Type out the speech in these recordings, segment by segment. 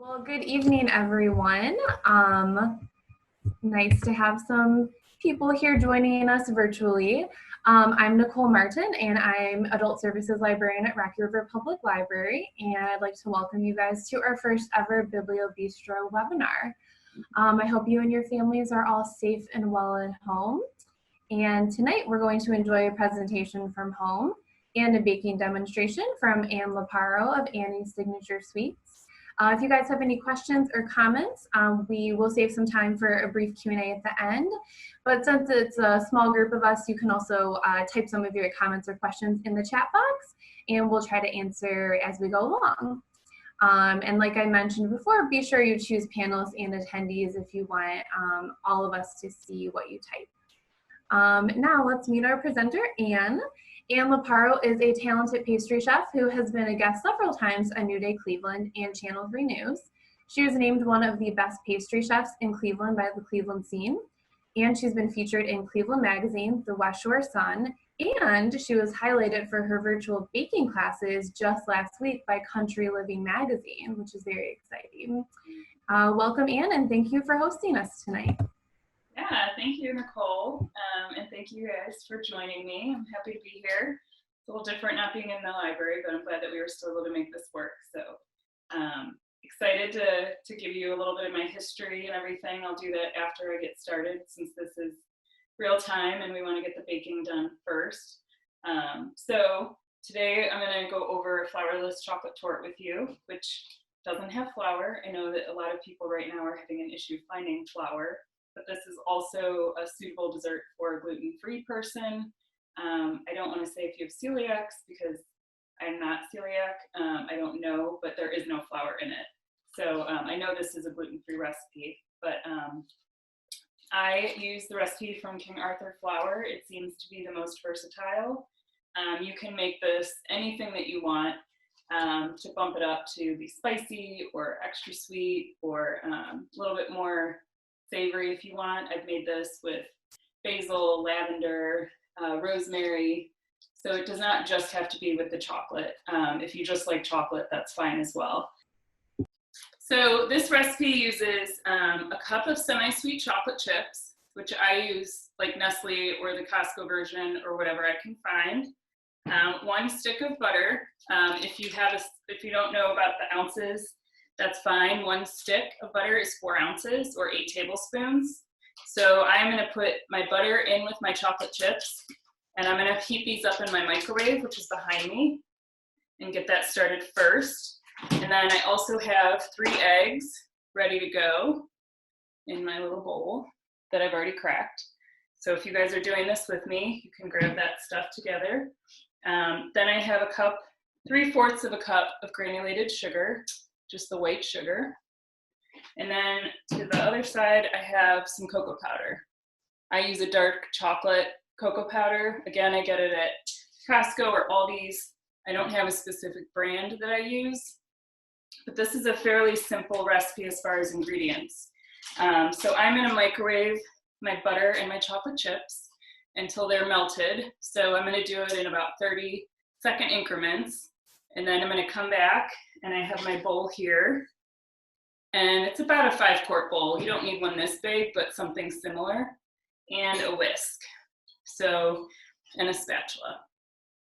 Well, good evening, everyone. Nice to have some people here joining us virtually. I'm Nicole Martin, and I'm Adult Services Librarian at Rocky River Public Library, and I'd like to welcome you guys to our first ever Biblio Bistro webinar. I hope you and your families are all safe and well at home. And tonight we're going to enjoy a presentation from home and a baking demonstration from Ann Laparo of Annie's Signature Sweets. If you guys have any questions or comments, we will save some time for a brief Q&A at the end. But since it's a small group of us, you can also type some of your comments or questions in the chat box, and we'll try to answer as we go along. And like I mentioned before, be sure you choose panelists and attendees if you want all of us to see what you type. Now let's meet our presenter, Ann. Ann Laparo is a talented pastry chef who has been a guest several times on New Day Cleveland and Channel 3 News. She was named one of the best pastry chefs in Cleveland by the Cleveland Scene, and she's been featured in Cleveland Magazine, the West Shore Sun, and she was highlighted for her virtual baking classes just last week by Country Living Magazine, which is very exciting. Welcome, Ann, and thank you for hosting us tonight. Yeah, thank you, Nicole, and thank you guys for joining me. I'm happy to be here. It's a little different not being in the library, but I'm glad that we were still able to make this work. So excited to give you a little bit of my history and everything. I'll do that after I get started, since this is real time and we want to get the baking done first. So today I'm going to go over a flourless chocolate torte with you, which doesn't have flour. I know that a lot of people right now are having an issue finding flour, but this is also a suitable dessert for a gluten-free person. I don't want to say if you have celiacs, because I'm not celiac. I don't know, but there is no flour in it. So I know this is a gluten-free recipe, but I use the recipe from King Arthur flour. It seems to be the most versatile. You can make this anything that you want to bump it up to be spicy or extra sweet or a little bit more savory if you want. I've made this with basil, lavender, rosemary, so it does not just have to be with the chocolate. If you just like chocolate, that's fine as well. So this recipe uses a cup of semi-sweet chocolate chips, which I use like Nestle or the Costco version or whatever I can find. 1 stick of butter. If you don't know about the ounces, that's fine. 1 stick of butter is 4 ounces or 8 tablespoons. So I'm going to put my butter in with my chocolate chips, and I'm going to heat these up in my microwave, which is behind me, and get that started first. And then I also have 3 eggs ready to go in my little bowl that I've already cracked. So if you guys are doing this with me, you can grab that stuff together. Then I have 3/4 of a cup of granulated sugar, just the white sugar. And then to the other side, I have some cocoa powder. I use a dark chocolate cocoa powder. Again, I get it at Costco or Aldi's. I don't have a specific brand that I use, but this is a fairly simple recipe as far as ingredients. So I'm going to microwave my butter and my chocolate chips until they're melted. So I'm going to do it in about 30-second increments. And then I'm going to come back, and I have my bowl here. And it's about a 5-quart bowl. You don't need one this big, but something similar. And a whisk. And a spatula.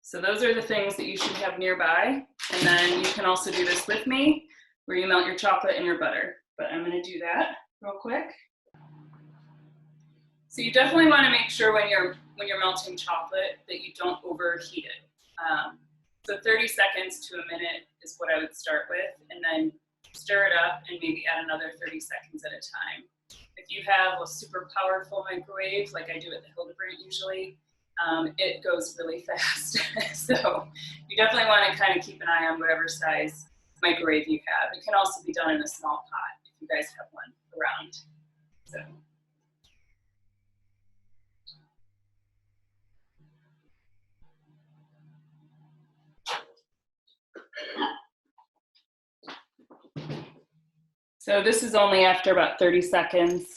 So those are the things that you should have nearby. And then you can also do this with me, where you melt your chocolate and your butter. But I'm going to do that real quick. So you definitely want to make sure when you're melting chocolate that you don't overheat it. So 30 seconds to a minute is what I would start with, and then stir it up and maybe add another 30 seconds at a time. If you have a super powerful microwave, like I do at the Hildebrandt usually, it goes really fast. So you definitely want to kind of keep an eye on whatever size microwave you have. It can also be done in a small pot if you guys have one around. So. So this is only after about 30 seconds,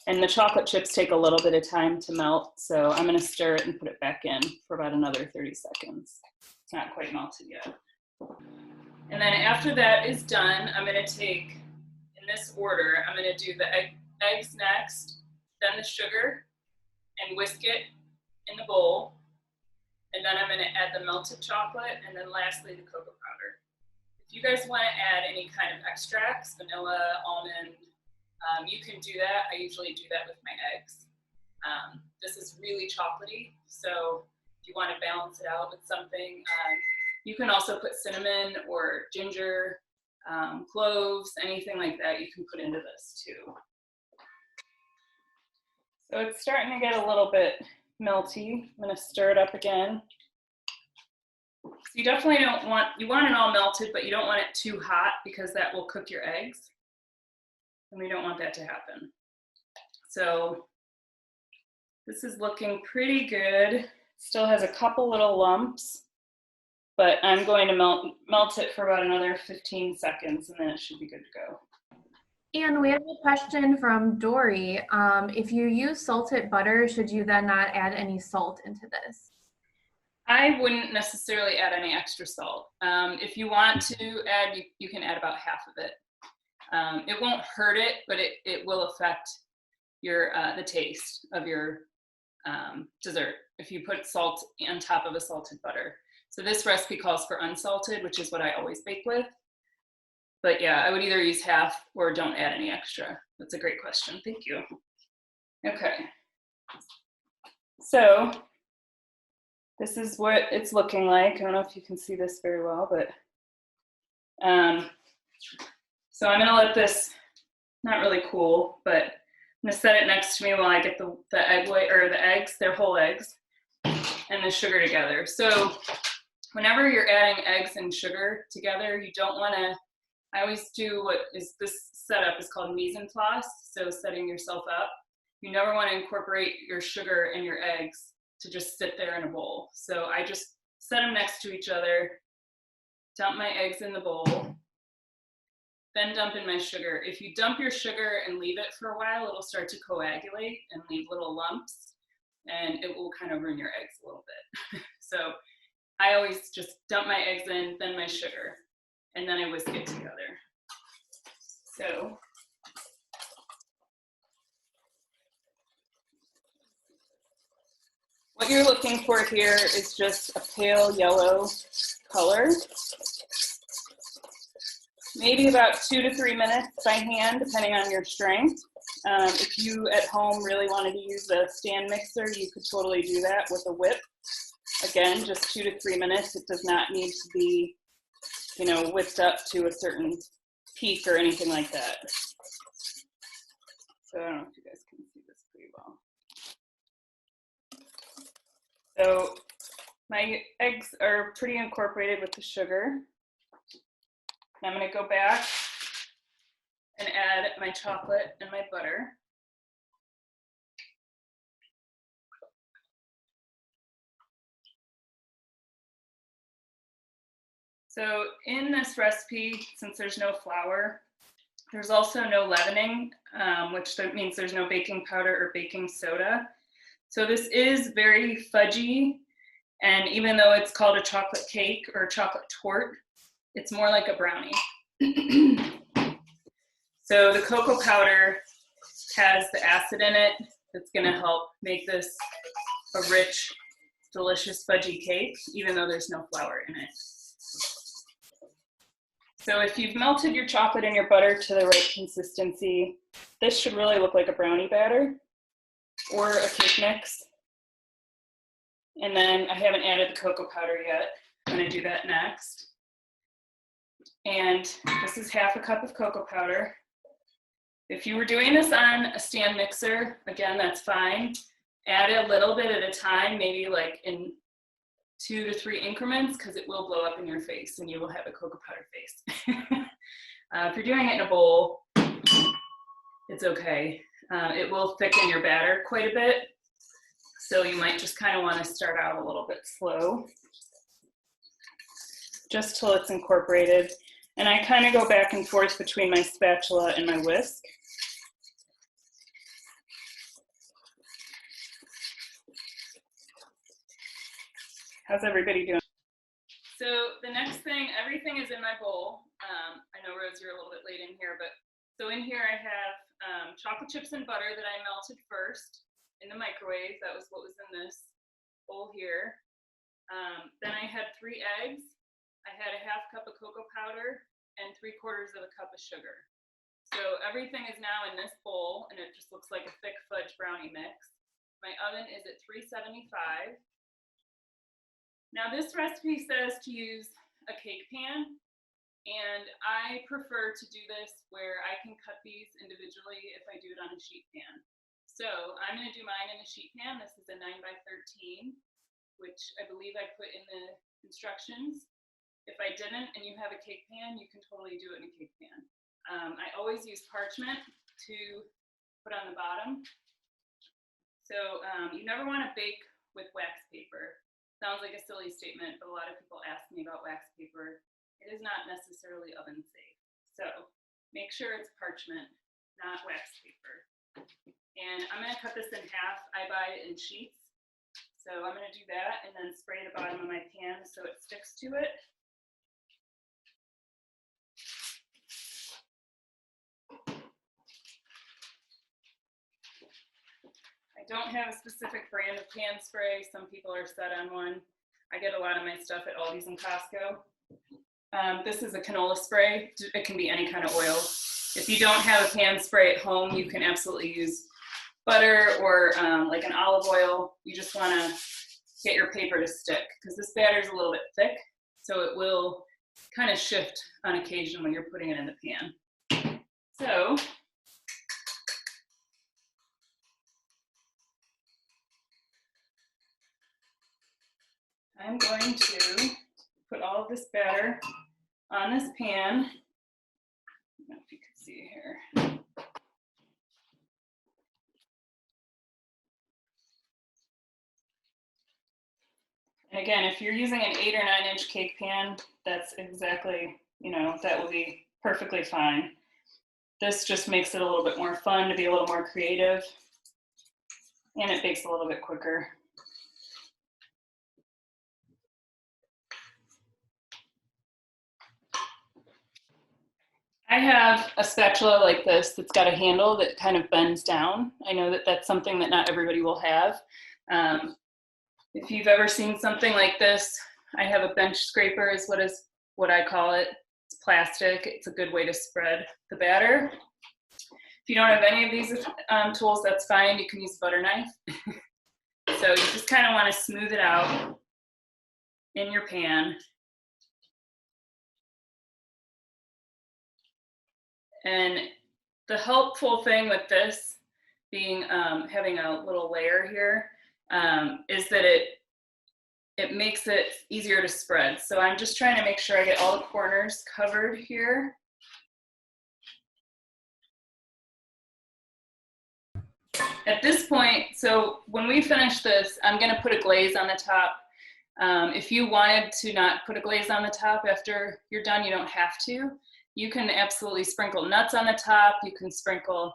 and the chocolate chips take a little bit of time to melt, so I'm going to stir it and put it back in for about another 30 seconds. It's not quite melted yet. And then after that is done, I'm going to take this order. I'm going to do the eggs next, then the sugar, and whisk it in the bowl. And then I'm going to add the melted chocolate, and then lastly the cocoa powder. If you guys want to add any kind of extracts, vanilla, almond, you can do that. I usually do that with my eggs. This is really chocolatey, so if you want to balance it out with something, you can also put cinnamon or ginger, cloves, anything like that you can put into this too. So it's starting to get a little bit melty. I'm going to stir it up again. So you definitely don't want, you want it all melted, but you don't want it too hot because that will cook your eggs. And we don't want that to happen. So this is looking pretty good. Still has a couple little lumps, but I'm going to melt it for about another 15 seconds and then it should be good to go. And we have a question from Dory. If you use salted butter, should you then not add any salt into this? I wouldn't necessarily add any extra salt. If you want to add, you can add about half of it. It won't hurt it, but it will affect your the taste of your dessert if you put salt on top of a salted butter. So this recipe calls for unsalted, which is what I always bake with. But yeah, I would either use half or don't add any extra. That's a great question. Thank you. Okay. So this is what it's looking like. I don't know if you can see this very well, but so I'm gonna let this not really cool, but I'm gonna set it next to me while I get the egg white or the eggs, they're whole eggs, and the sugar together. So whenever you're adding eggs and sugar together, you don't wanna, I always do what is this setup is called mise en place, so setting yourself up. You never wanna incorporate your sugar and your eggs to just sit there in a bowl. So I just set them next to each other, dump my eggs in the bowl, then dump in my sugar. If you dump your sugar and leave it for a while, it'll start to coagulate and leave little lumps, and it will kind of ruin your eggs a little bit. So I always just dump my eggs in, then my sugar, and then I whisk it together. So what you're looking for here is just a pale yellow color. Maybe about 2 to 3 minutes by hand, depending on your strength. If you at home really wanted to use a stand mixer, you could totally do that with a whip. Again, just 2 to 3 minutes. It does not need to be, you know, whipped up to a certain peak or anything like that. So I don't know if you guys can see this pretty well. So my eggs are pretty incorporated with the sugar. I'm going to go back and add my chocolate and my butter. So in this recipe, since there's no flour, there's also no leavening, which means there's no baking powder or baking soda. So this is very fudgy, and even though it's called a chocolate cake or a chocolate torte, it's more like a brownie. So the cocoa powder has the acid in it that's going to help make this a rich, delicious fudgy cake, even though there's no flour in it. So if you've melted your chocolate and your butter to the right consistency, this should really look like a brownie batter or a cake mix. And then I haven't added the cocoa powder yet. I'm going to do that next. And this is half a cup of cocoa powder. If you were doing this on a stand mixer, again, that's fine. Add a little bit at a time, maybe like in 2 to 3 increments, because it will blow up in your face and you will have a cocoa powder face. If you're doing it in a bowl, it's okay. It will thicken your batter quite a bit. So you might just kind of want to start out a little bit slow, just till it's incorporated. And I kind of go back and forth between my spatula and my whisk. How's everybody doing? So the next thing, everything is in my bowl. I know, Rose, you're a little bit late in here, but So in here I have chocolate chips and butter that I melted first in the microwave. That was what was in this bowl here. Then I had 3 eggs. I had a ½ cup of cocoa powder and 3/4 of a cup of sugar. So everything is now in this bowl, and it just looks like a thick fudge brownie mix. My oven is at 375. Now this recipe says to use a cake pan, and I prefer to do this where I can cut these individually if I do it on a sheet pan. So I'm going to do mine in a sheet pan. This is a 9x13, which I believe I put in the instructions. If I didn't and you have a cake pan, you can totally do it in a cake pan. I always use parchment to put on the bottom. So you never want to bake with wax paper. Sounds like a silly statement, but a lot of people ask me about wax paper. It is not necessarily oven safe. So make sure it's parchment, not wax paper. And I'm going to cut this in half. I buy it in sheets. So I'm going to do that and then spray the bottom of my pan so it sticks to it. I don't have a specific brand of pan spray. Some people are set on one. I get a lot of my stuff at Aldi's and Costco. This is a canola spray. It can be any kind of oil. If you don't have a pan spray at home, you can absolutely use butter or like an olive oil. You just want to get your paper to stick because this batter is a little bit thick, so it will kind of shift on occasion when you're putting it in the pan. So I'm going to put all of this batter on this pan. I don't know if you can see here. And again, if you're using an 8 or 9-inch cake pan, that's exactly, that will be perfectly fine. This just makes it a little bit more fun to be a little more creative, and it bakes a little bit quicker. I have a spatula like this that's got a handle that kind of bends down. I know that that's something that not everybody will have. If you've ever seen something like this, I have a bench scraper is what I call it. It's plastic. It's a good way to spread the batter. If you don't have any of these tools, that's fine. You can use a butter knife. So you just kind of want to smooth it out in your pan. And the helpful thing with this being having a little layer here is that it makes it easier to spread. So I'm just trying to make sure I get all the corners covered here. At this point, so when we finish this, I'm going to put a glaze on the top. If you wanted to not put a glaze on the top after you're done, you don't have to. You can absolutely sprinkle nuts on the top. You can sprinkle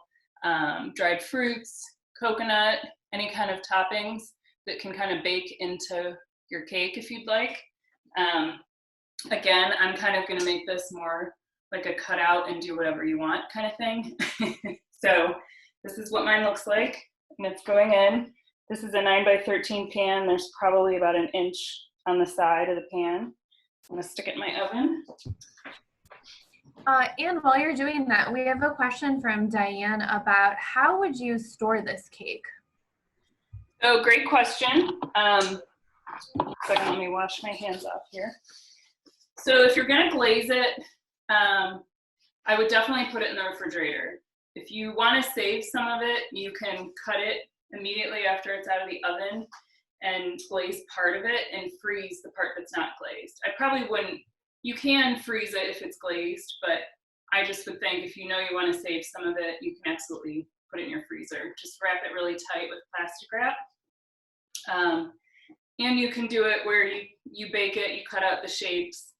dried fruits, coconut, any kind of toppings that can kind of bake into your cake if you'd like. Again, I'm kind of going to make this more like a cutout and do whatever you want kind of thing. So this is what mine looks like, and it's going in. This is a 9x13 pan. There's probably about 1 inch on the side of the pan. I'm going to stick it in my oven. And while you're doing that, we have a question from Diane about how would you store this cake? Oh, great question. Second, let me wash my hands off here. So if you're going to glaze it, I would definitely put it in the refrigerator. If you want to save some of it, you can cut it immediately after it's out of the oven and glaze part of it and freeze the part that's not glazed. I probably wouldn't. You can freeze it if it's glazed, but I just would think if you know you want to save some of it, you can absolutely put it in your freezer. Just wrap it really tight with plastic wrap. And you can do it where you bake it, you cut out the shapes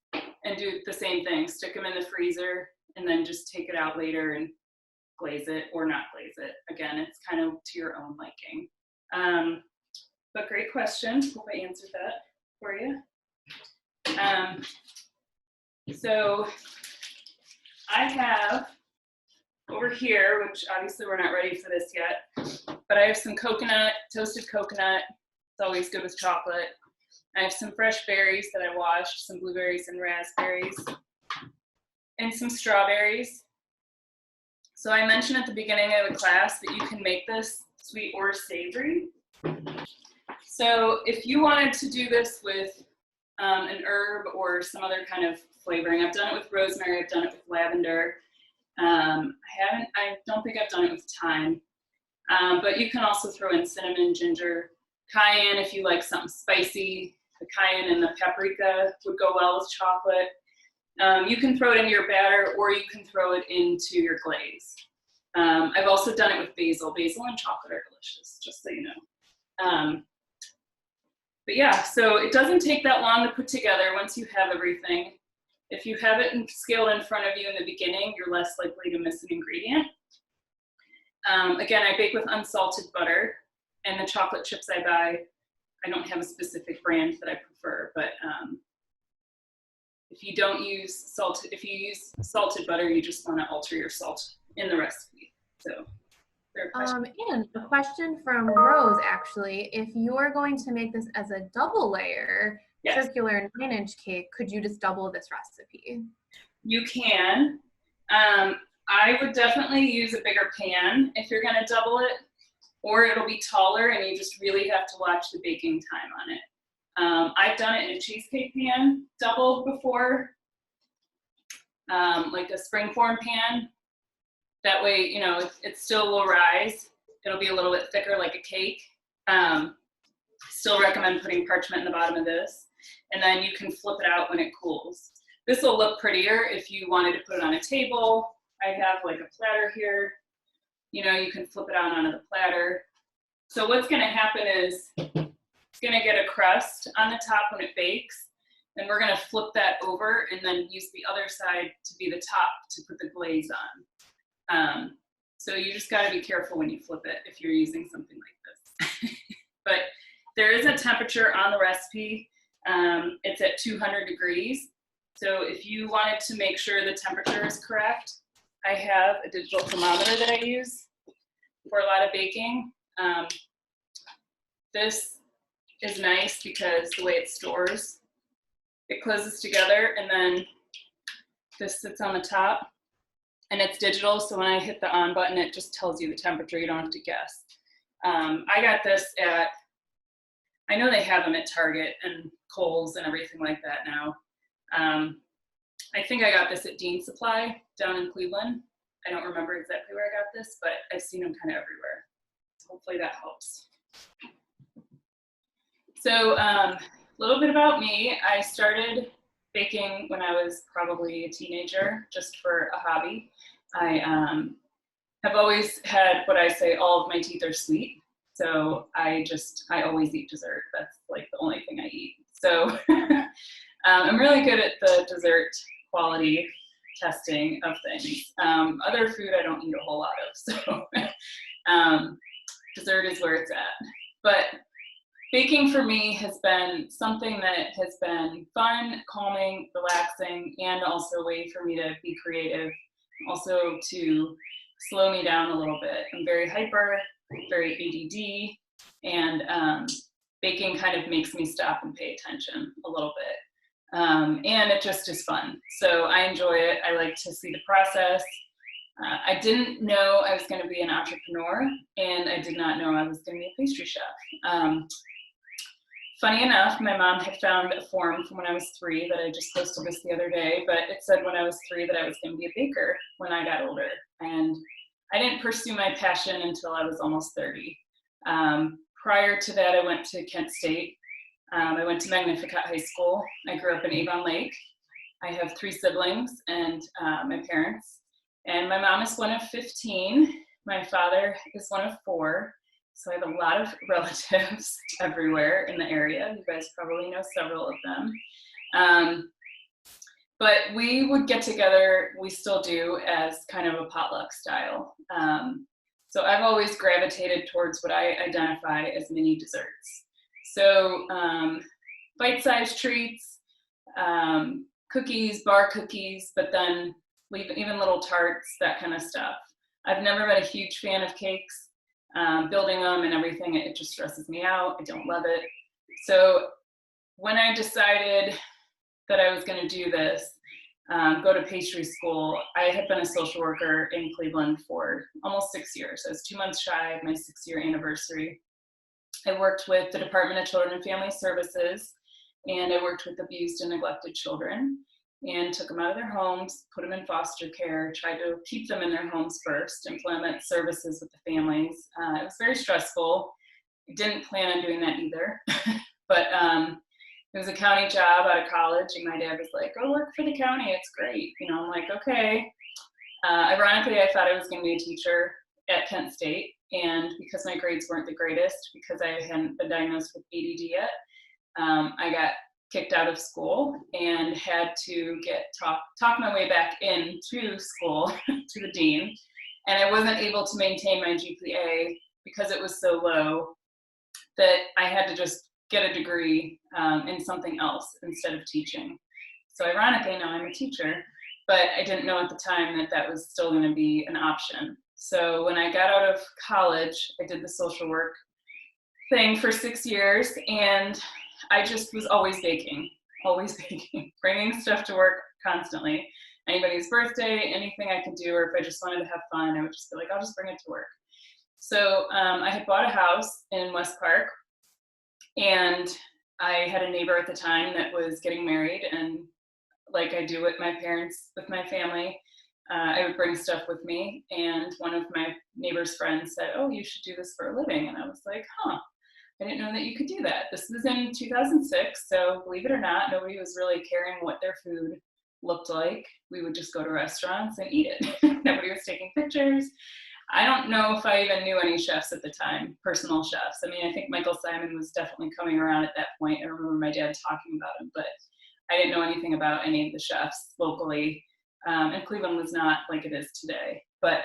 and do the same thing. Stick them in the freezer and then just take it out later and glaze it or not glaze it. Again, it's kind of to your own liking. But great question. Hope I answered that for you. So I have over here, which obviously we're not ready for this yet, but I have some coconut, toasted coconut. It's always good with chocolate. I have some fresh berries that I washed, some blueberries and raspberries, and some strawberries. So I mentioned at the beginning of the class that you can make this sweet or savory. So if you wanted to do this with an herb or some other kind of flavoring, I've done it with rosemary, I've done it with lavender. I don't think I've done it with thyme, but you can also throw in cinnamon, ginger, cayenne if you like something spicy. The cayenne and the paprika would go well with chocolate. You can throw it into your batter or you can throw it into your glaze. I've also done it with basil. Basil and chocolate are delicious, just so you know. But yeah, so it doesn't take that long to put together once you have everything. If you have it scaled in front of you in the beginning, you're less likely to miss an ingredient. Again, I bake with unsalted butter, and the chocolate chips I buy, I don't have a specific brand that I prefer, but if you use salted butter, you just want to alter your salt in the recipe. So, and a question from Rose, actually, if you're going to make this as a double layer, yes, circular 9-inch cake, could you just double this recipe? You can. I would definitely use a bigger pan if you're going to double it, or it'll be taller and you just really have to watch the baking time on it. I've done it in a cheesecake pan doubled before, like a springform pan. That way, you know, it still will rise. It'll be a little bit thicker like a cake. Still recommend putting parchment in the bottom of this. And then you can flip it out when it cools. This will look prettier if you wanted to put it on a table. I have like a platter here. You know, you can flip it out onto the platter. So what's gonna happen is it's gonna get a crust on the top when it bakes. And we're gonna flip that over and then use the other side to be the top to put the glaze on. So you just got to be careful when you flip it if you're using something like this. But there is a temperature on the recipe. It's at 200 degrees. So if you wanted to make sure the temperature is correct, I have a digital thermometer that I use for a lot of baking. This is nice because the way it stores, it closes together and then this sits on the top. And it's digital, so when I hit the on button, it just tells you the temperature. You don't have to guess. I got this at, I know they have them at Target and Kohl's and everything like that now. I think I got this at Dean Supply down in Cleveland. I don't remember exactly where I got this, but I've seen them kind of everywhere. So hopefully that helps. So a little bit about me. I started baking when I was probably a teenager, just for a hobby. I have always had what I say, all of my teeth are sweet. So I always eat dessert. That's like the only thing I eat. So I'm really good at the dessert quality testing of things. Other food I don't eat a whole lot of. So dessert is where it's at. But baking for me has been something that has been fun, calming, relaxing, and also a way for me to be creative, also to slow me down a little bit. I'm very hyper, very ADD, and baking kind of makes me stop and pay attention a little bit. And it just is fun. So I enjoy it. I like to see the process. I didn't know I was going to be an entrepreneur, and I did not know I was going to be a pastry chef. Funny enough, my mom had found a form from when I was 3 that I just posted this the other day, but it said when I was 3 that I was going to be a baker when I got older. And I didn't pursue my passion until I was almost 30. Prior to that, I went to Kent State. I went to Magnificat High School. I grew up in Avon Lake. I have 3 siblings and my parents. And my mom is one of 15. My father is one of 4. So I have a lot of relatives everywhere in the area. You guys probably know several of them. But we would get together, we still do, as kind of a potluck style. So I've always gravitated towards what I identify as mini desserts. So bite-sized treats, cookies, bar cookies, but then even little tarts, that kind of stuff. I've never been a huge fan of cakes. Building them and everything, it just stresses me out. I don't love it. So when I decided that I was going to do this, go to pastry school, I had been a social worker in Cleveland for almost 6 years. I was 2 months shy of my 6-year anniversary. I worked with the Department of Children and Family Services, and I worked with abused and neglected children and took them out of their homes, put them in foster care, tried to keep them in their homes first, implement services with the families. It was very stressful. I didn't plan on doing that either, but it was a county job out of college, and my dad was like, "Go work for the county, it's great." I'm like, okay. Ironically, I thought I was going to be a teacher at Kent State, and because my grades weren't the greatest, because I hadn't been diagnosed with ADD yet, I got kicked out of school and had to talk my way back into school to the dean. And I wasn't able to maintain my GPA because it was so low that I had to just get a degree in something else instead of teaching. So ironically, now I'm a teacher, but I didn't know at the time that that was still going to be an option. So when I got out of college, I did the social work thing for 6 years, and I just was always baking, bringing stuff to work constantly. Anybody's birthday, anything I could do, or if I just wanted to have fun, I would just be like, I'll just bring it to work. So I had bought a house in West Park, and I had a neighbor at the time that was getting married, and like I do with my parents, with my family, I would bring stuff with me, and one of my neighbor's friends said, "Oh, you should do this for a living." And I was like, huh, I didn't know that you could do that. This was in 2006, so believe it or not, nobody was really caring what their food looked like. We would just go to restaurants and eat it. Nobody was taking pictures. I don't know if I even knew any chefs at the time, personal chefs. I mean, I think Michael Simon was definitely coming around at that point. I remember my dad talking about him, but I didn't know anything about any of the chefs locally. And Cleveland was not like it is today. But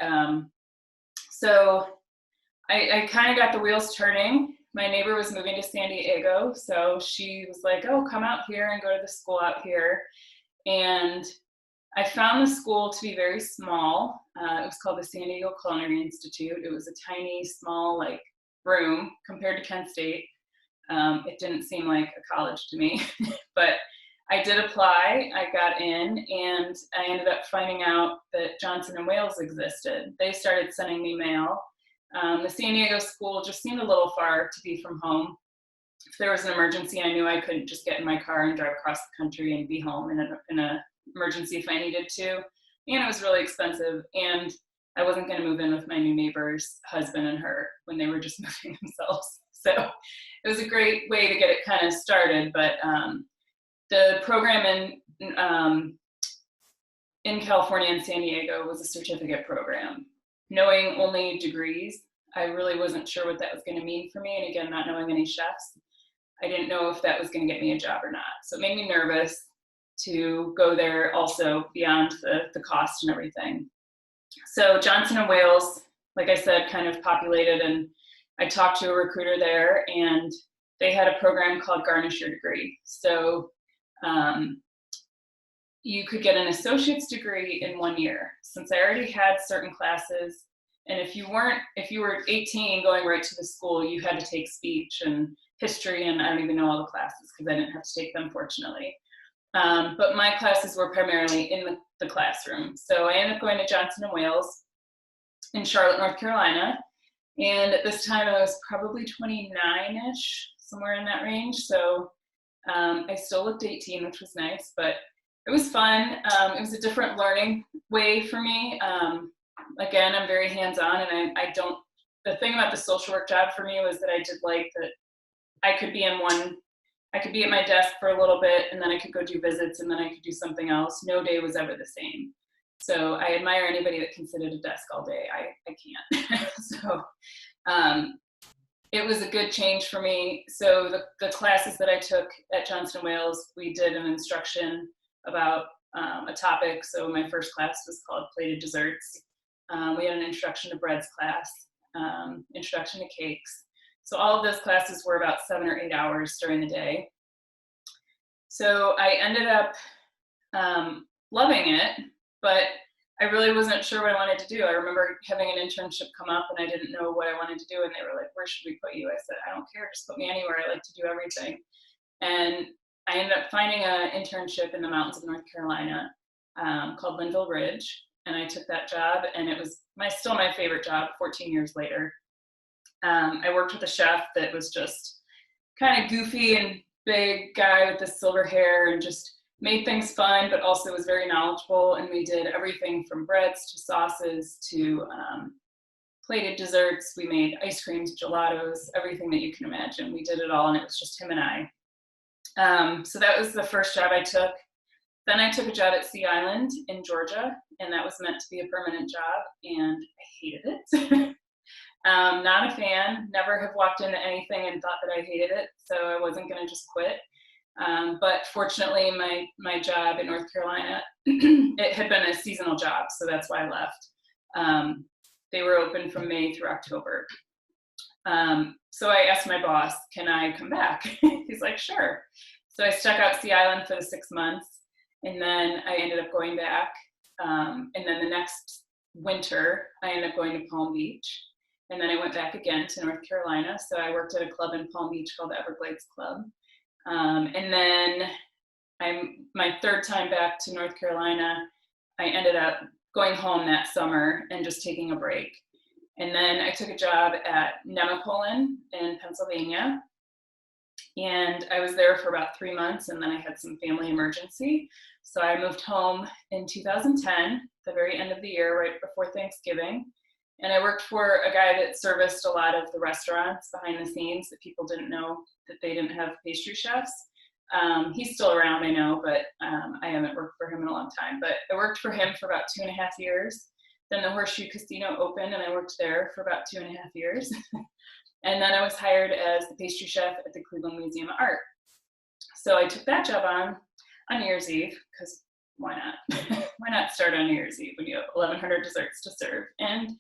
so I kind of got the wheels turning. My neighbor was moving to San Diego, so she was like, "Oh, come out here and go to the school out here." And I found the school to be very small. It was called the San Diego Culinary Institute. It was a tiny, small, like room compared to Kent State. It didn't seem like a college to me, but I did apply. I got in, and I ended up finding out that Johnson & Wales existed. They started sending me mail. The San Diego school just seemed a little far to be from home. If there was an emergency, I knew I couldn't just get in my car and drive across the country and be home in an emergency if I needed to. And it was really expensive, and I wasn't going to move in with my new neighbor's husband and her when they were just moving themselves. So it was a great way to get it kind of started, but the program in California and San Diego was a certificate program. Knowing only degrees, I really wasn't sure what that was going to mean for me. And again, not knowing any chefs, I didn't know if that was going to get me a job or not. So it made me nervous to go there also beyond the cost and everything. So Johnson & Wales, like I said, kind of populated, and I talked to a recruiter there, and they had a program called Garnish Your Degree. So you could get an associate's degree in 1 year. Since I already had certain classes, and if you were 18 going right to the school, you had to take speech and history, and I don't even know all the classes because I didn't have to take them, fortunately. But my classes were primarily in the classroom. So I ended up going to Johnson & Wales in Charlotte, North Carolina. And at this time I was probably 29-ish, somewhere in that range. So I still looked 18, which was nice, but it was fun. It was a different learning way for me. Again, I'm very hands-on, and the thing about the social work job for me was that I did like that I could be at my desk for a little bit, and then I could go do visits, and then I could do something else. No day was ever the same. So I admire anybody that can sit at a desk all day. I can't. So it was a good change for me. So the classes that I took at Johnson & Wales, we did an instruction about a topic. So my first class was called Plated Desserts. We had an introduction to breads class, introduction to cakes. So all of those classes were about 7 or 8 hours during the day. So I ended up loving it, but I really wasn't sure what I wanted to do. I remember having an internship come up and I didn't know what I wanted to do. And they were like, where should we put you? I said, I don't care. Just put me anywhere. I like to do everything. And I ended up finding an internship in the mountains of North Carolina called Lindell Ridge. And I took that job, and it was still my favorite job 14 years later. I worked with a chef that was just kind of goofy and big guy with the silver hair and just made things fun, but also was very knowledgeable. And we did everything from breads to sauces to plated desserts. We made ice creams, gelatos, everything that you can imagine. We did it all, and it was just him and I. So that was the first job I took. Then I took a job at Sea Island in Georgia, and that was meant to be a permanent job, and I hated it. Not a fan, never have walked into anything and thought that I hated it, so I wasn't going to just quit. But fortunately, my job in North Carolina, it had been a seasonal job, so that's why I left. They were open from May through October. So I asked my boss, can I come back? He's like, sure. So I stuck out Sea Island for the 6 months, and then I ended up going back. And then the next winter, I ended up going to Palm Beach. And then I went back again to North Carolina. So I worked at a club in Palm Beach called the Everglades Club. And then my third time back to North Carolina, I ended up going home that summer and just taking a break. And then I took a job at Nemacolin in Pennsylvania. And I was there for about 3 months, and then I had some family emergency. So I moved home in 2010, the very end of the year, right before Thanksgiving. And I worked for a guy that serviced a lot of the restaurants behind the scenes that people didn't know that they didn't have pastry chefs. He's still around, I know, but I haven't worked for him in a long time. But I worked for him for about 2.5 years. Then the Horseshoe Casino opened, and I worked there for about 2.5 years. And then I was hired as the pastry chef at the Cleveland Museum of Art. So I took that job on New Year's Eve, because why not? Why not start on New Year's Eve when you have 1,100 desserts to serve? And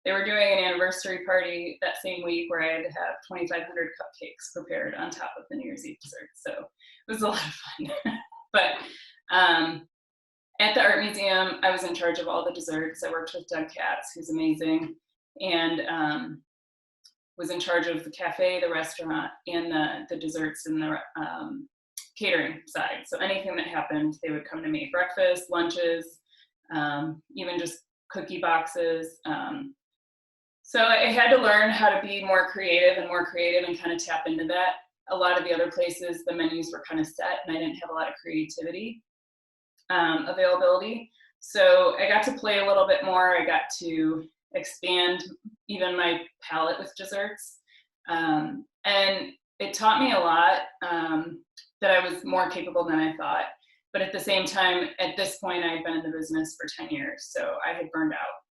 they were doing an anniversary party that same week where I had to have 2,500 cupcakes prepared on top of the New Year's Eve dessert. So it was a lot of fun. But at the art museum, I was in charge of all the desserts. I worked with Doug Katz, who's amazing, and was in charge of the cafe, the restaurant, and the desserts and the catering side. So anything that happened, they would come to me. Breakfast, lunches, even just cookie boxes. So I had to learn how to be more creative and kind of tap into that. A lot of the other places, the menus were kind of set, and I didn't have a lot of creativity availability. So I got to play a little bit more. I got to expand even my palette with desserts. And it taught me a lot, that I was more capable than I thought. But at the same time, at this point, I had been in the business for 10 years, so I had burned out.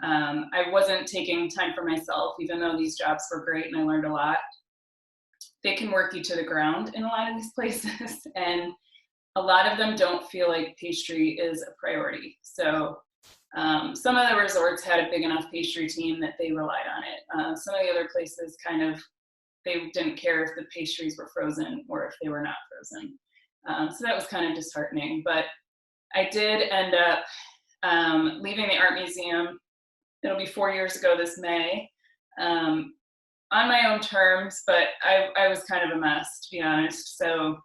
I wasn't taking time for myself, even though these jobs were great and I learned a lot. They can work you to the ground in a lot of these places, and a lot of them don't feel like pastry is a priority. So some of the resorts had a big enough pastry team that they relied on it. Some of the other places they didn't care if the pastries were frozen or if they were not frozen. So that was kind of disheartening. But I did end up leaving the art museum. It'll be 4 years ago this May, on my own terms, but I was kind of a mess, to be honest. So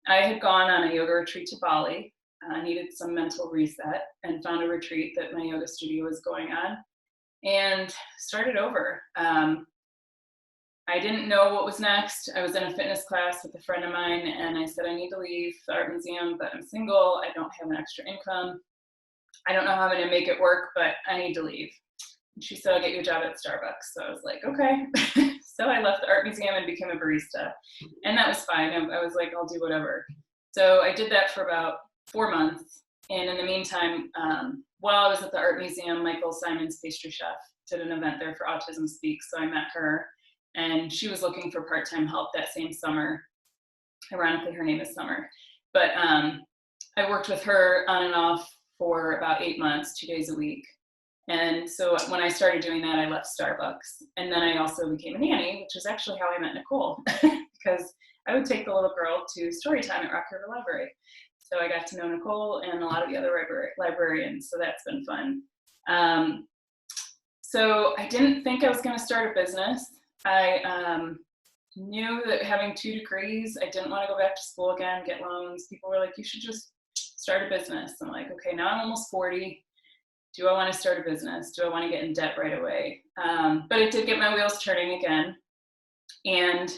I had gone on a yoga retreat to Bali. Needed some mental reset, and found a retreat that my yoga studio was going on, and started over. I didn't know what was next. I was in a fitness class with a friend of mine, and I said, I need to leave the art museum, but I'm single. I don't have an extra income. I don't know how I'm going to make it work, but I need to leave. And she said, I'll get you a job at Starbucks. So I was like, okay. So I left the art museum and became a barista, and that was fine. I was like, I'll do whatever. So I did that for about 4 months. And in the meantime, while I was at the art museum, Michael Simon's pastry chef did an event there for Autism Speaks. So I met her, and she was looking for part-time help that same summer. Ironically, her name is Summer. But I worked with her on and off for about 8 months, 2 days a week. And so when I started doing that, I left Starbucks. And then I also became a nanny, which is actually how I met Nicole, because I would take the little girl to story time at Rock River Library. So I got to know Nicole and a lot of the other librarians, so that's been fun. So I didn't think I was going to start a business. I knew that having 2 degrees, I didn't want to go back to school again, get loans. People were like, you should just start a business. I'm like, okay, now I'm almost 40. Do I want to start a business? Do I want to get in debt right away? But it did get my wheels turning again, and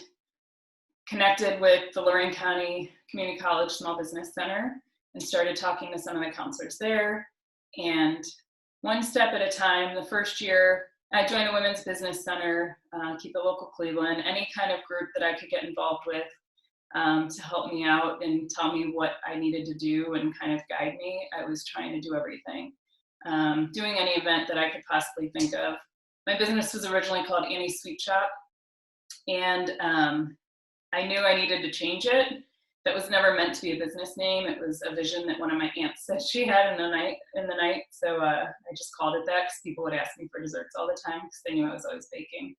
connected with the Lorain County Community College Small Business Center and started talking to some of the counselors there. And one step at a time, the first year, I joined a women's business center, Keep It Local Cleveland, any kind of group that I could get involved with to help me out and tell me what I needed to do and kind of guide me. I was trying to do everything, doing any event that I could possibly think of. My business was originally called Annie's Sweet Shop, and I knew I needed to change it. That was never meant to be a business name. It was a vision that one of my aunts said she had in the night. So I just called it that because people would ask me for desserts all the time because they knew I was always baking.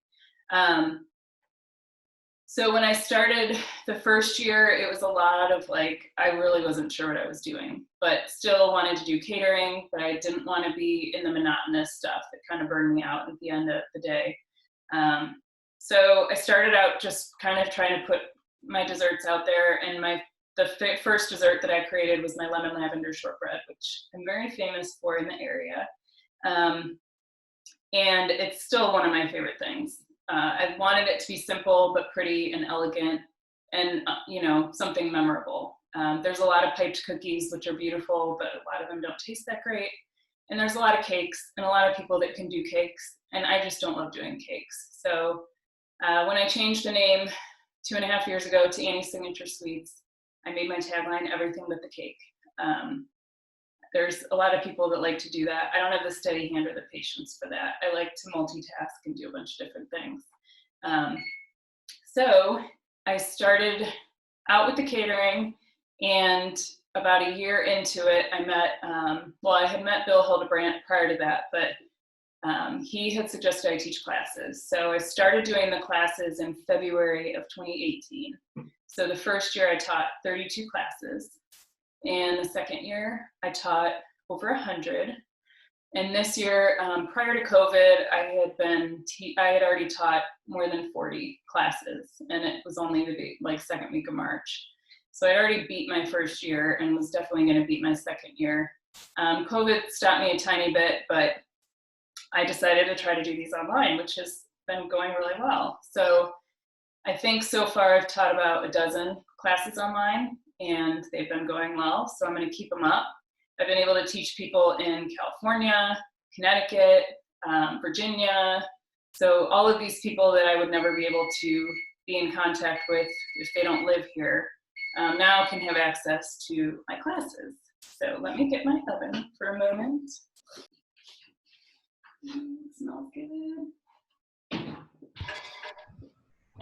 So when I started the first year, it was a lot of like, I really wasn't sure what I was doing, but still wanted to do catering, but I didn't want to be in the monotonous stuff that kind of burned me out at the end of the day. So I started out just kind of trying to put my desserts out there, and the first dessert that I created was my lemon lavender shortbread, which I'm very famous for in the area. And it's still one of my favorite things. I wanted it to be simple but pretty and elegant, and something memorable. There's a lot of piped cookies, which are beautiful, but a lot of them don't taste that great. And there's a lot of cakes and a lot of people that can do cakes, and I just don't love doing cakes. So when I changed the name 2.5 years ago to Annie's Signature Sweets, I made my tagline, everything but the cake. There's a lot of people that like to do that. I don't have the steady hand or the patience for that. I like to multitask and do a bunch of different things. So I started out with the catering, and about a year into it, I had met Bill Hildebrandt prior to that, but he had suggested I teach classes. So I started doing the classes in February of 2018. So the first year I taught 32 classes. And the second year I taught over 100. And this year, prior to COVID, I had already taught more than 40 classes, and it was only the second week of March. So I already beat my first year and was definitely going to beat my second year. COVID stopped me a tiny bit, but I decided to try to do these online, which has been going really well. So I think so far I've taught about a dozen classes online, and they've been going well. So I'm going to keep them up. I've been able to teach people in California, Connecticut, Virginia. So all of these people that I would never be able to be in contact with if they don't live here, now can have access to my classes. So let me get my oven for a moment. Smells good.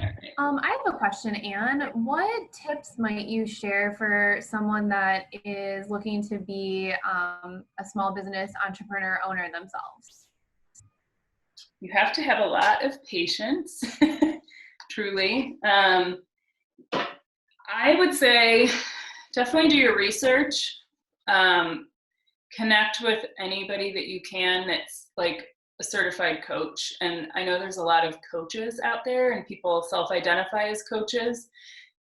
All right. I have a question, Anne. What tips might you share for someone that is looking to be a small business entrepreneur owner themselves? You have to have a lot of patience, truly. I would say definitely do your research. Connect with anybody that you can that's like a certified coach. And I know there's a lot of coaches out there, and people self-identify as coaches.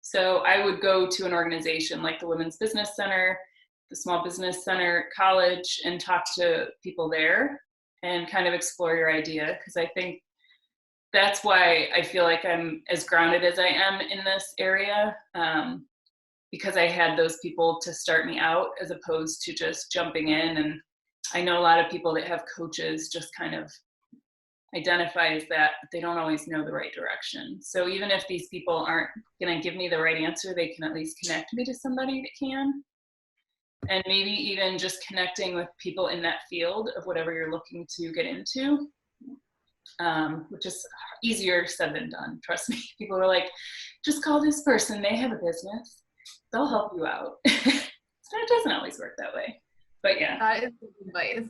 So I would go to an organization like the Women's Business Center, the Small Business Center College, and talk to people there and kind of explore your idea. Because I think that's why I feel like I'm as grounded as I am in this area, because I had those people to start me out as opposed to just jumping in. And I know a lot of people that have coaches just kind of identify as that, but they don't always know the right direction. So even if these people aren't going to give me the right answer, they can at least connect me to somebody that can. And maybe even just connecting with people in that field of whatever you're looking to get into, which is easier said than done. Trust me. People are like, just call this person. They have a business. They'll help you out. So it doesn't always work that way. But yeah. That is good advice.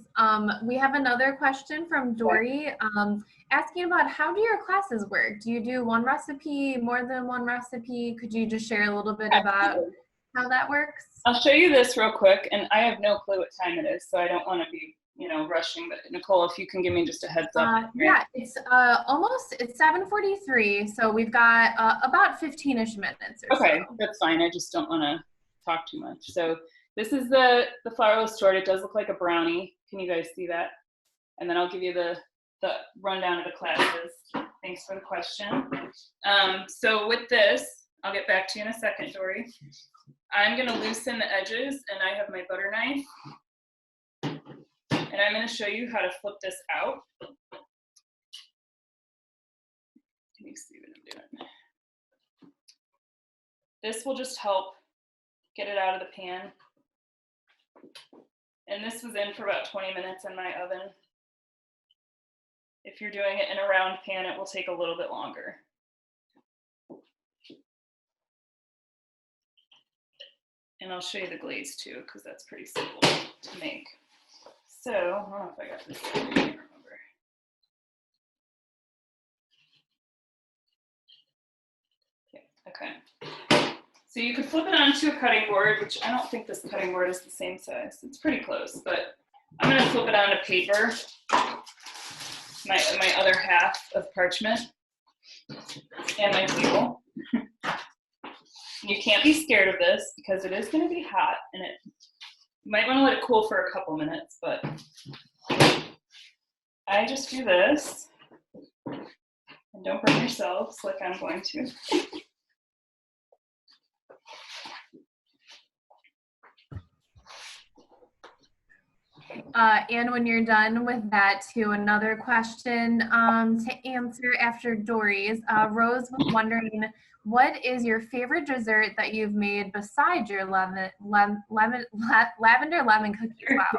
We have another question from Dory asking about how do your classes work? Do you do one recipe, more than one recipe? Could you just share a little bit about? how that works? I'll show you this real quick, and I have no clue what time it is, so I don't want to be, you know, rushing. But Nicole, if you can give me just a heads up. Yeah, it's it's 7:43, so we've got about 15-ish minutes or Okay, so. that's fine. I just don't want to talk too much. So this is the Flourless Torte. It does look like a brownie. Can you guys see that? And then I'll give you the rundown of the classes. Thanks for the question. So with this, I'll get back to you in a second, Dory. I'm going to loosen the edges, and I have my butter knife. And I'm going to show you how to flip this out. Can you see what I'm doing? This will just help get it out of the pan. And this was in for about 20 minutes in my oven. If you're doing it in a round pan, it will take a little bit longer. And I'll show you the glaze too, because that's pretty simple to make. So, I don't know if I got this, I can't remember. Yeah, okay. So you could flip it onto a cutting board, which I don't think this cutting board is the same size. It's pretty close, but I'm gonna flip it onto paper, my other half of parchment, and my table. You can't be scared of this because it is gonna be hot, and you might wanna let it cool for a couple minutes, but I just do this, and don't burn yourselves like I'm going to. And when you're done with that, too, another question to answer after Dory's. Rose was wondering, what is your favorite dessert that you've made besides your lavender lemon cookies? Wow.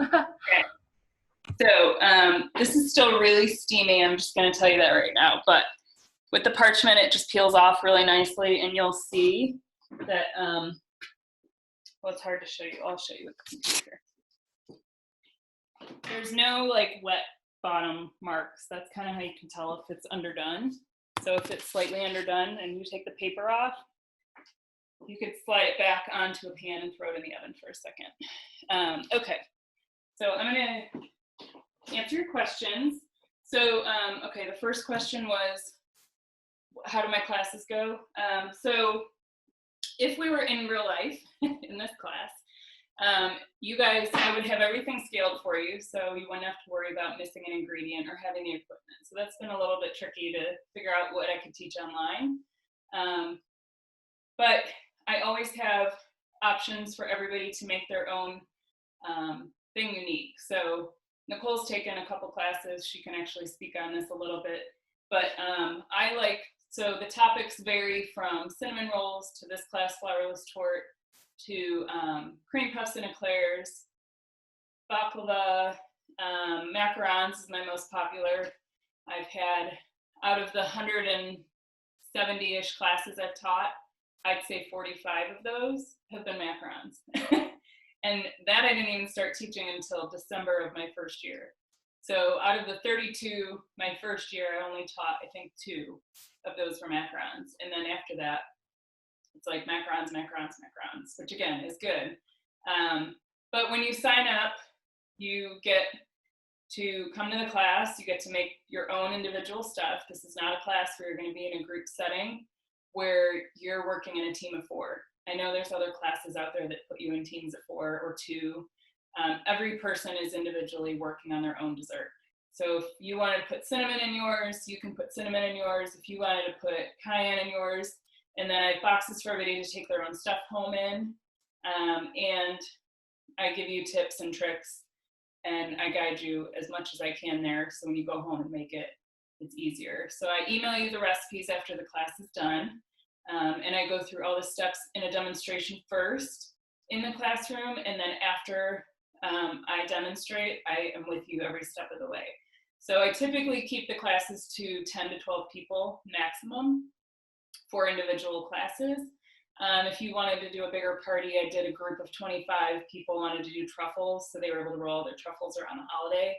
Okay. So this is still really steamy. I'm just going to tell you that right now. But with the parchment, it just peels off really nicely, and you'll see that. Well, it's hard to show you. I'll show you with the computer. There's no like wet bottom marks. That's kind of how you can tell if it's underdone. So if it's slightly underdone and you take the paper off, you could slide it back onto a pan and throw it in the oven for a second. Okay, so I'm going to answer your questions. So, okay, the first question was, how do my classes go? So if we were in real life in this class, you guys, I would have everything scaled for you, so you wouldn't have to worry about missing an ingredient or having the equipment. So that's been a little bit tricky to figure out what I could teach online. But I always have options for everybody to make their own thing unique. So Nicole's taken a couple classes. She can actually speak on this a little bit. But so the topics vary from cinnamon rolls to this class, Flourless Torte, to cream puffs and eclairs, baklava, macarons is my most popular. I've had, out of the 170-ish classes I've taught, I'd say 45 of those have been macarons. And that I didn't even start teaching until December of my first year. So out of the 32 my first year, I only taught, I think, 2 of those were macarons. And then after that, it's like macarons, which again is good. But when you sign up, you get to come to the class, you get to make your own individual stuff. This is not a class where you're going to be in a group setting where you're working in a team of 4. I know there's other classes out there that put you in teams of 4 or 2. Every person is individually working on their own dessert. So if you wanted to put cinnamon in yours, you can put cinnamon in yours. If you wanted to put cayenne in yours, and then I have boxes for everybody to take their own stuff home in. And I give you tips and tricks, and I guide you as much as I can there. So when you go home and make it, it's easier. So I email you the recipes after the class is done. And I go through all the steps in a demonstration first in the classroom. And then after I demonstrate, I am with you every step of the way. So I typically keep the classes to 10 to 12 people maximum for individual classes. If you wanted to do a bigger party, I did a group of 25 people wanted to do truffles, so they were able to roll their truffles around the holiday.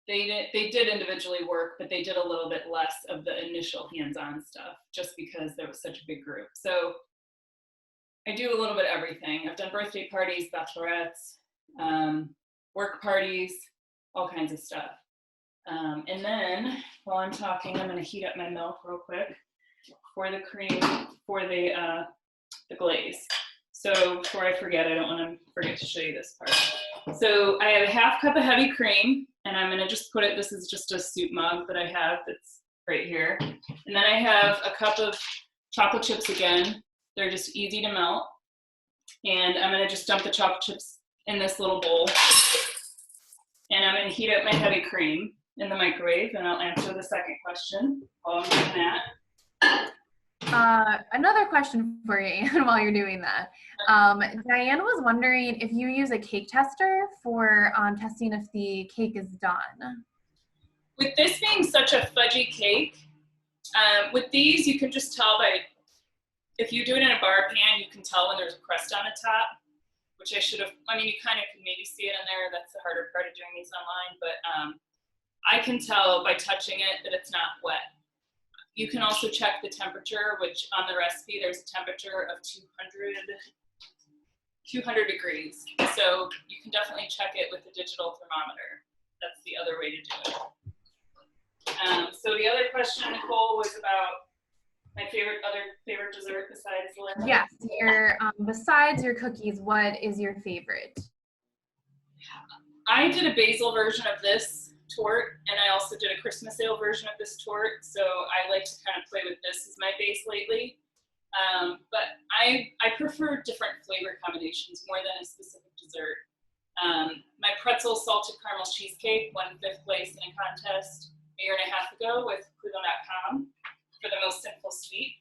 They did individually work, but they did a little bit less of the initial hands-on stuff just because there was such a big group. So I do a little bit of everything. I've done birthday parties, bachelorettes, work parties, all kinds of stuff. And then while I'm talking, I'm going to heat up my milk real quick for the cream, for the glaze. So before I forget, I don't want to forget to show you this part. So I have a half cup of heavy cream, and I'm going to just put it, this is just a soup mug that I have that's right here. And then I have a cup of chocolate chips again. They're just easy to melt. And I'm going to just dump the chocolate chips in this little bowl. And I'm going to heat up my heavy cream in the microwave, and I'll answer the second question while I'm doing that. Another question for you, Anne, while you're doing that. Diane was wondering if you use a cake tester for testing if the cake is done. With this being such a fudgy cake, with these you can just tell by, if you do it in a bar pan, you can tell when there's a crust on the top, which I should have, I mean, you kind of can maybe see it in there. That's the harder part of doing these online, but I can tell by touching it that it's not wet. You can also check the temperature, which on the recipe, there's a temperature of 200 degrees. So you can definitely check it with the digital thermometer. That's the other way to do it. So the other question, Nicole, was about my favorite dessert besides the lemon. Yes, besides your cookies, what is your favorite? I did a basil version of this torte, and I also did a Christmas ale version of this torte, so I like to kind of play with this as my base lately. But I prefer different flavor combinations more than a specific dessert. My pretzel salted caramel cheesecake won 5th place in a contest a year and a half ago with Pluto.com for the most simple sweet.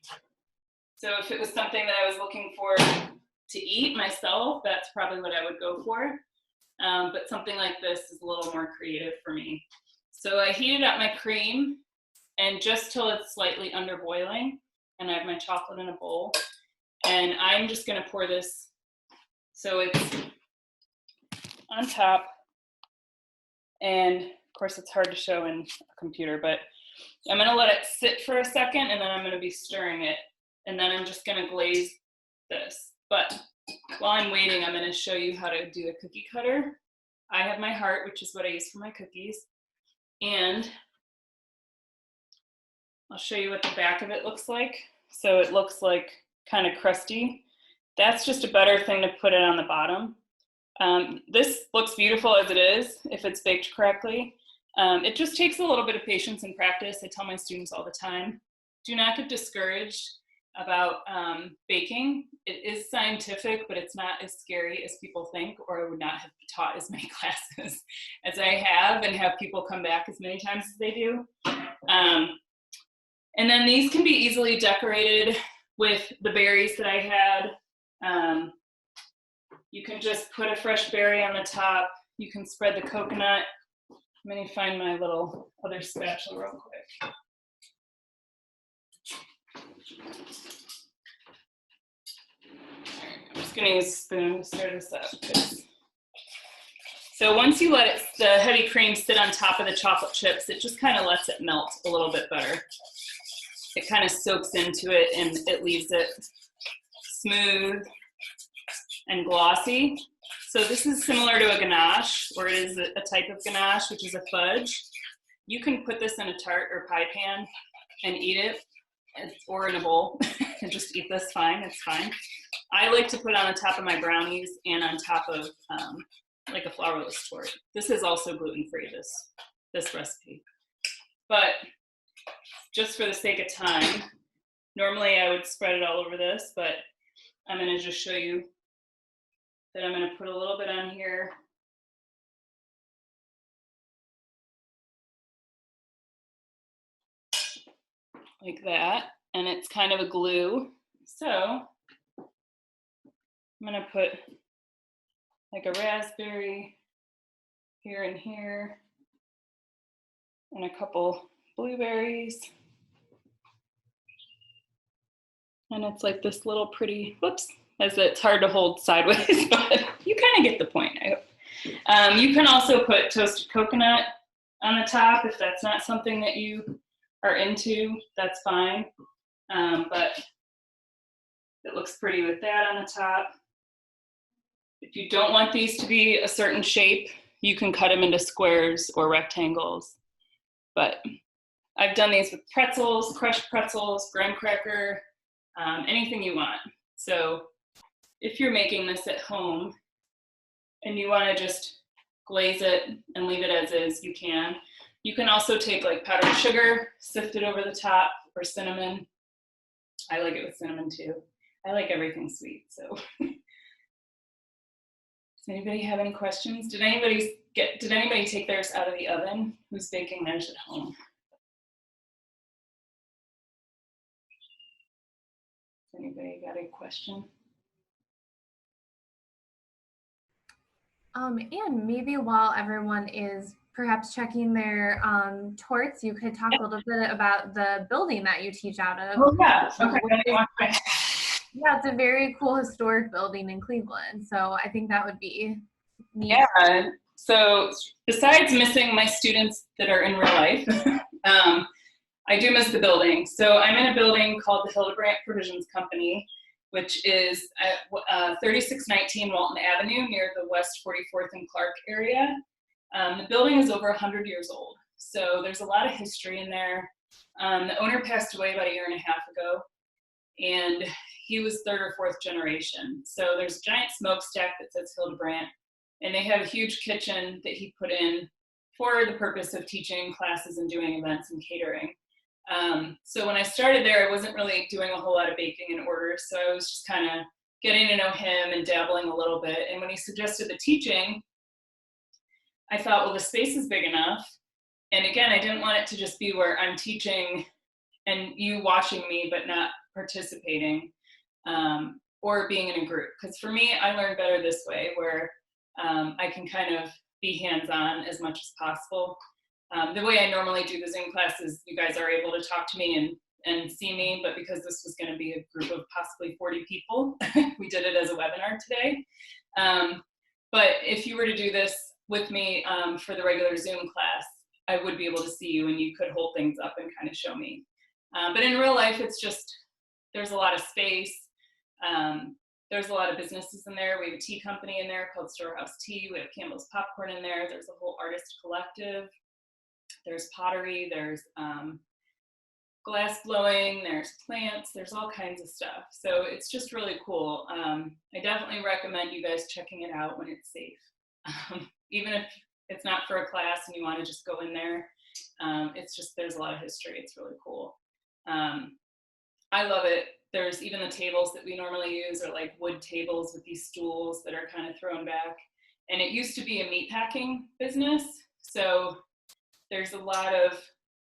So if it was something that I was looking for to eat myself, that's probably what I would go for. But something like this is a little more creative for me. So I heated up my cream, and just till it's slightly under boiling, and I have my chocolate in a bowl, and I'm just going to pour this so it's on top. And of course it's hard to show in a computer, but I'm going to let it sit for a second, and then I'm going to be stirring it, and then I'm just going to glaze this. But while I'm waiting, I'm going to show you how to do a cookie cutter. I have my heart, which is what I use for my cookies, and I'll show you what the back of it looks like. So it looks like kind of crusty. That's just a better thing to put it on the bottom. This looks beautiful as it is if it's baked correctly. It just takes a little bit of patience and practice. I tell my students all the time, do not get discouraged about baking. It is scientific, but it's not as scary as people think, or I would not have taught as many classes as I have and have people come back as many times as they do. And then these can be easily decorated with the berries that I had. You can just put a fresh berry on the top. You can spread the coconut. Let me find my little other spatula real quick. I'm just going to use a spoon to stir this up. So once you let the heavy cream sit on top of the chocolate chips, it just kind of lets it melt a little bit better. It kind of soaks into it, and it leaves it smooth and glossy. So this is similar to a ganache, or it is a type of ganache, which is a fudge. You can put this in a tart or pie pan and eat it, or in a bowl and just eat this fine, it's fine. I like to put it on the top of my brownies and on top of like a flourless torte. This is also gluten-free, this recipe. But just for the sake of time, normally I would spread it all over this, but I'm gonna just show you that I'm gonna put a little bit on here. Like that, and it's kind of a glue. So I'm gonna put like a raspberry here and here, and a couple blueberries. And it's like this little pretty, whoops, as it's hard to hold sideways, but you kind of get the point, I hope. You can also put toasted coconut on the top if that's not something that you are into, that's fine. But It looks pretty with that on the top. If you don't want these to be a certain shape, you can cut them into squares or rectangles. But I've done these with pretzels, crushed pretzels, graham cracker, anything you want. So if you're making this at home and you want to just glaze it and leave it as is, you can. You can also take like powdered sugar, sift it over the top, or cinnamon. I like it with cinnamon too. I like everything sweet, so. Does anybody have any questions? Did anybody take theirs out of the oven? Who's baking theirs at home? Anybody got a question? And maybe while everyone is perhaps checking their torts, you could talk a little bit about the building that you teach out of. Oh yeah, okay. Yeah, it's a very cool historic building in Cleveland, so I think that would be neat. Yeah, so besides missing my students that are in real life, I do miss the building. So I'm in a building called the Hildebrandt Provisions Company, which is at 3619 Walton Avenue near the West 44th and Clark area. The building is over 100 years old, so there's a lot of history in there. The owner passed away about 1.5 years ago, and he was 3rd or 4th generation. So there's a giant smokestack that says Hildebrandt, and they have a huge kitchen that he put in for the purpose of teaching classes and doing events and catering. So when I started there, I wasn't really doing a whole lot of baking and orders, so I was just kind of getting to know him and dabbling a little bit. And when he suggested the teaching, I thought, well, the space is big enough. And again, I didn't want it to just be where I'm teaching and you watching me but not participating, or being in a group. Because for me, I learn better this way, where I can kind of be hands-on as much as possible. The way I normally do the Zoom classes, you guys are able to talk to me and see me, but because this was going to be a group of possibly 40 people, we did it as a webinar today. But if you were to do this with me for the regular Zoom class, I would be able to see you and you could hold things up and kind of show me. But in real life, it's just, there's a lot of space. There's a lot of businesses in there. We have a tea company in there called Storehouse Tea. We have Campbell's Popcorn in there. There's a whole artist collective. There's pottery. There's glass blowing. There's plants. There's all kinds of stuff. So it's just really cool. I definitely recommend you guys checking it out when it's safe. Even if it's not for a class and you want to just go in there, it's just, there's a lot of history. It's really cool. I love it. There's even the tables that we normally use are like wood tables with these stools that are kind of thrown back. And it used to be a meatpacking business. So there's a lot of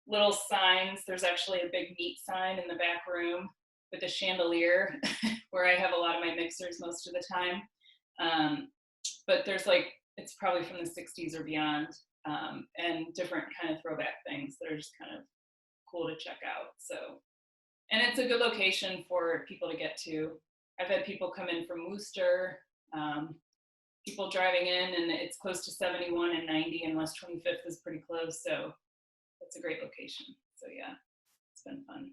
little signs. There's actually a big meat sign in the back room with a chandelier where I have a lot of my mixers most of the time. But there's like, it's probably from the 60s or beyond, and different kind of throwback things that are just kind of cool to check out. So, and it's a good location for people to get to. I've had people come in from Worcester, people driving in, and it's close to 71 and 90, and West 25th is pretty close. So it's a great location. So yeah, it's been fun.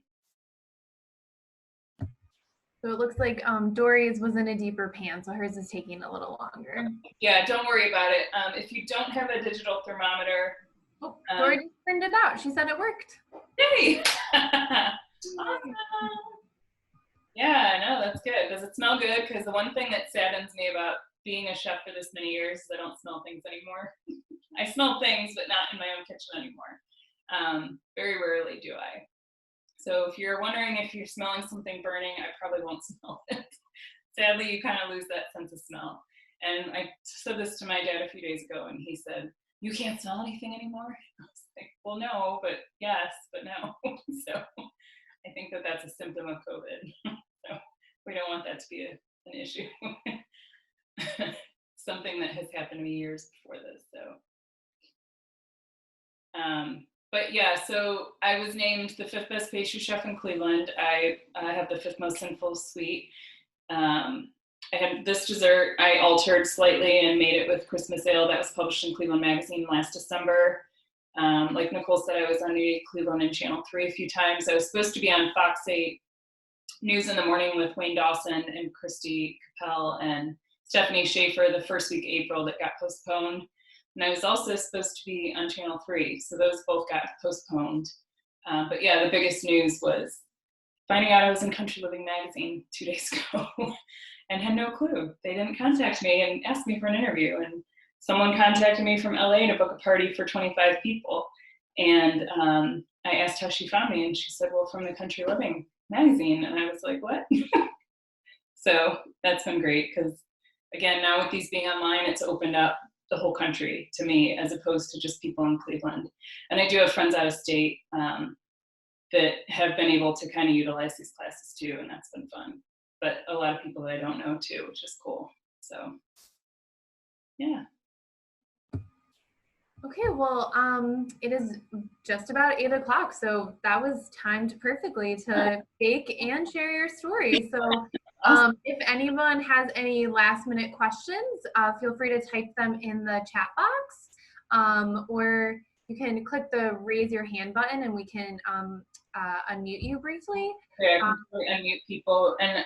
So it looks like Dory's was in a deeper pan, so hers is taking a little longer. Yeah, don't worry about it. If you don't have a digital thermometer. Oh, Dory just turned it out. She said it worked. Hey! Awesome. Yeah, no, that's good. Does it smell good? Because the one thing that saddens me about being a chef for this many years is I don't smell things anymore. I smell things, but not in my own kitchen anymore. Very rarely do I. So if you're wondering if you're smelling something burning, I probably won't smell it. Sadly, you kind of lose that sense of smell. And I said this to my dad a few days ago, and he said, "You can't smell anything anymore?" I was like, well, no, but yes, but no. So I think that that's a symptom of COVID. So we don't want that to be an issue. Something that has happened to me years before this. So. But yeah, so I was named the 5th best pastry chef in Cleveland. I have the 5th most sinful sweet. I had this dessert I altered slightly and made it with Christmas ale that was published in Cleveland Magazine last December. Like Nicole said, I was on New Cleveland and Channel 3 a few times. I was supposed to be on Fox 8 News in the Morning with Wayne Dawson and Christy Capel and Stephanie Schaefer the first week of April that got postponed. And I was also supposed to be on Channel 3, so those both got postponed. But yeah, the biggest news was finding out I was in Country Living magazine 2 days ago and had no clue. They didn't contact me and ask me for an interview. And someone contacted me from LA to book a party for 25 people. And I asked how she found me, and she said, well, from the Country Living magazine. And I was like, what? So that's been great because, again, now with these being online, it's opened up the whole country to me as opposed to just people in Cleveland. And I do have friends out of state that have been able to kind of utilize these classes too, and that's been fun. But a lot of people that I don't know too, which is cool. So, yeah. Okay, well, it is just about 8 o'clock, so that was timed perfectly to bake and share your story. So if anyone has any last minute questions, feel free to type them in the chat box, or you can click the raise your hand button and we can unmute you briefly. Yeah, I can unmute people. And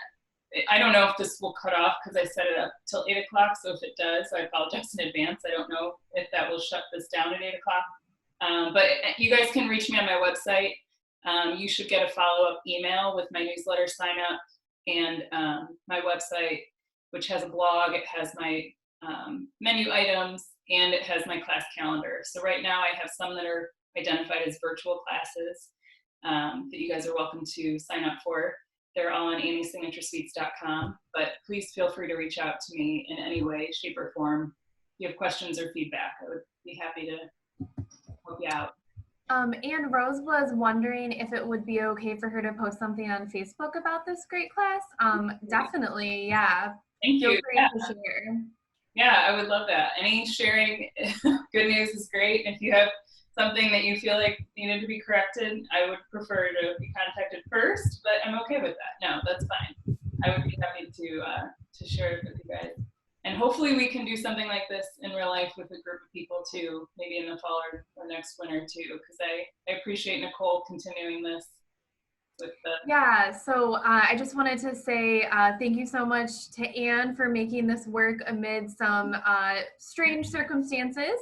I don't know if this will cut off because I set it up till 8 o'clock. So if it does, I apologize in advance. I don't know if that will shut this down at 8 o'clock. But you guys can reach me on my website. You should get a follow-up email with my newsletter sign up and my website, which has a blog. It has my menu items and it has my class calendar. So right now I have some that are identified as virtual classes that you guys are welcome to sign up for. They're all on amysignaturesweets.com, but please feel free to reach out to me in any way, shape, or form. If you have questions or feedback, I would be happy to help you out. And Rose was wondering if it would be okay for her to post something on Facebook about this great class. Definitely, yeah. Thank you. Feel free to share. Yeah, I would love that. Any sharing good news is great. If you have something that you feel like needed to be corrected, I would prefer to be contacted first, but I'm okay with that. No, that's fine. I would be happy to share it with you guys. And hopefully we can do something like this in real life with a group of people too, maybe in the fall or next winter too, because I appreciate Nicole continuing this. Yeah, so I just wanted to say thank you so much to Anne for making this work amid some strange circumstances.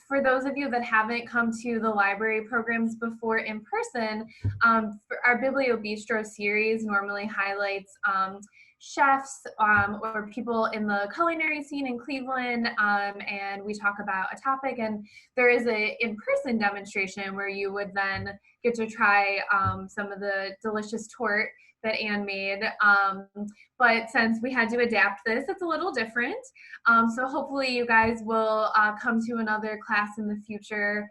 For those of you that haven't come to the library programs before in person, our Biblio Bistro series normally highlights chefs or people in the culinary scene in Cleveland, and we talk about a topic, and there is a in-person demonstration where you would then get to try some of the delicious torte that Anne made. But since we had to adapt this, it's a little different. So hopefully you guys will come to another class in the future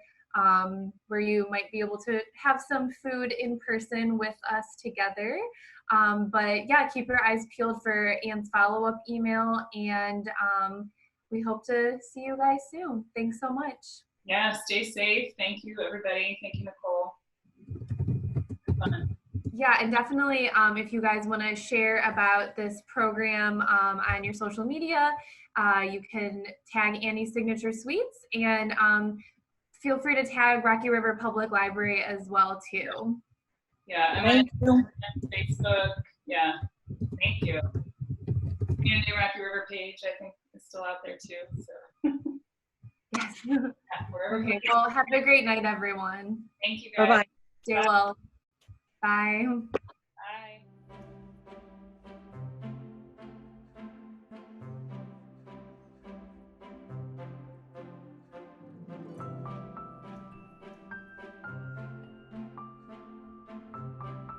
where you might be able to have some food in person with us together. But yeah, keep your eyes peeled for Anne's follow-up email, and we hope to see you guys soon. Thanks so much. Yeah, stay safe. Thank you, everybody. Thank you, Nicole. Fun. Yeah, and definitely if you guys want to share about this program on your social media, you can tag Annie Signature Sweets, and feel free to tag Rocky River Public Library as well too. Yeah, I'm on Facebook. Yeah, thank you. Community Rocky River page, I think, is still out there too. So. Yes. Yeah, okay, well, have a great night, everyone. Thank you, guys. Bye-bye. Stay well. Bye.